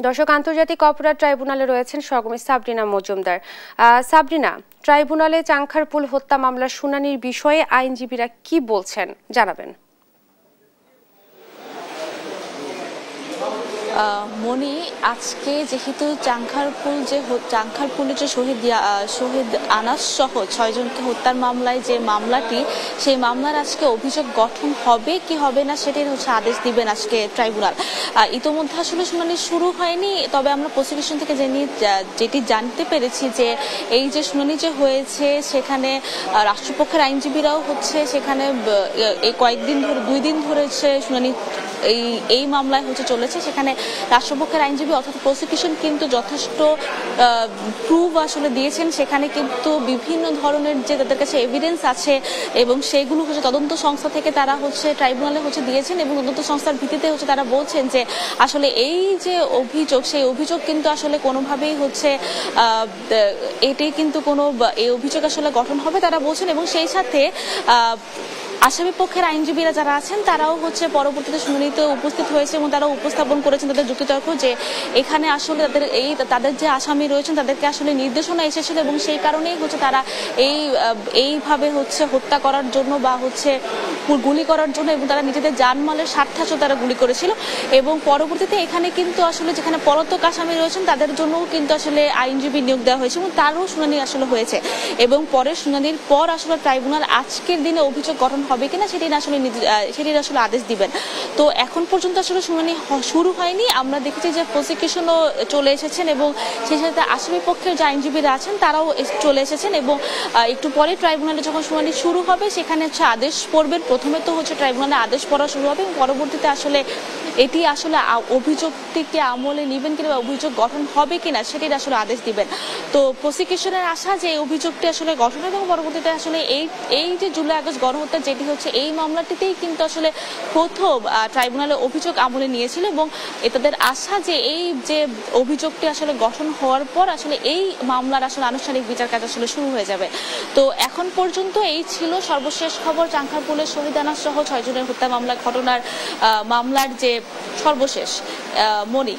দর্শক, আন্তর্জাতিক অপরাধ ট্রাইব্যুনালে রয়েছেন সহকর্মী সাবরিনা মজুমদার। সাবরিনা, ট্রাইব্যুনালে চাংখারপুল হত্যা মামলার শুনানির বিষয়ে আইনজীবীরা কি বলছেন জানাবেন। মনি, আজকে যেহেতু চাংখারপুলের যে শহীদ আনাস সহ 6 জনকে হত্যার মামলায় যে মামলাটি, সেই মামলার আজকে অভিযোগ গঠন হবে কি হবে না সেটাই আদেশ দিবেন আজকে ট্রাইব্যুনাল। ইতোমধ্যে আসলে শুনানি শুরু হয়নি, তবে আমরা প্রসিকিউশন থেকে যেটি জানতে পেরেছি যে এই যে শুনানি যে হয়েছে সেখানে রাষ্ট্রপক্ষের আইনজীবীরাও সেখানে এই কয়েকদিন ধরে 2 দিন ধরে শুনানি এই মামলায় চলেছে। সেখানে রাষ্ট্রপক্ষের আইনজীবী অর্থাৎ প্রসিকিউশন কিন্তু যথেষ্ট প্রুফ আসলে দিয়েছেন। সেখানে কিন্তু বিভিন্ন ধরনের যে তাদের কাছে এভিডেন্স আছে এবং সেগুলো তদন্ত সংস্থা থেকে তারা ট্রাইব্যুনালে দিয়েছেন এবং তদন্ত সংস্থার ভিত্তিতে তারা বলছেন যে আসলে এই যে অভিযোগ, সেই অভিযোগ কিন্তু আসলে কোনোভাবেই এটি কিন্তু কোনো এই অভিযোগ আসলে গঠন হবে তারা বলছেন। এবং সেই সাথে আসামি পক্ষের আইনজীবীরা যারা আছেন তারাও পরবর্তীতে শুনানিতে উপস্থিত হয়েছে এবং তারা উপস্থাপন করেছেন তাদের যুক্তিতর্ক যে এখানে আসলে তাদের যে আসামি রয়েছেন তাদেরকে আসলে নির্দেশনা এসেছিল এবং সেই কারণেই তারা এইভাবে হত্যা করার জন্য বা গুলি করার জন্য এবং তারা নিজেদের জানমালের স্বার্থে তারা গুলি করেছিল। এবং পরবর্তীতে এখানে কিন্তু আসলে যেখানে পলাতক আসামি রয়েছেন তাদের জন্যও কিন্তু আসলে আইনজীবী নিয়োগ দেওয়া হয়েছে এবং তারও শুনানি আসলে হয়েছে। এবং পরে শুনানির পর আসলে ট্রাইব্যুনাল আজকের দিনে অভিযোগ গঠন হবে কিনা সেটির আসলে আদেশ দিবেন। তো এখন পর্যন্ত আসলে শুনানি শুরু হয়নি। আমরা দেখেছি যে প্রসিকিউশনও চলে এসেছেন এবং সেই সাথে আসামি পক্ষের যে আইনজীবীরা আছেন তারাও চলে এসেছেন এবং একটু পরে ট্রাইব্যুনালে যখন শুনানি শুরু হবে সেখানে আদেশ পড়বেন। প্রথমে তো ট্রাইব্যুনালে আদেশ পড়া শুরু হবে এবং পরবর্তীতে আসলে এটি আসলে অভিযোগটিকে আমলে নেবেন কিনা বা অভিযোগ গঠন হবে কিনা সেটির আসলে আদেশ দিবেন। তো প্রসিকিউশনের আশা যে এই অভিযোগটি আসলে গঠন হবে এবং পরবর্তীতে আসলে এই যে জুলাই আগস্ট গণহত্যা যেটি এই মামলাটিতেই কিন্তু আসলে প্রথম ট্রাইব্যুনালে অভিযোগ আমলে নিয়েছিল এবং তাদের আশা যে এই যে অভিযোগটি আসলে গঠন হওয়ার পর আসলে এই মামলার আসলে আনুষ্ঠানিক বিচার কাজ আসলে শুরু হয়ে যাবে। তো এখন পর্যন্ত এই ছিল সর্বশেষ খবর চাংখারপুলের শহীদ আনাস সহ 6 জনের হত্যা মামলার যে সর্বশেষ। মনি।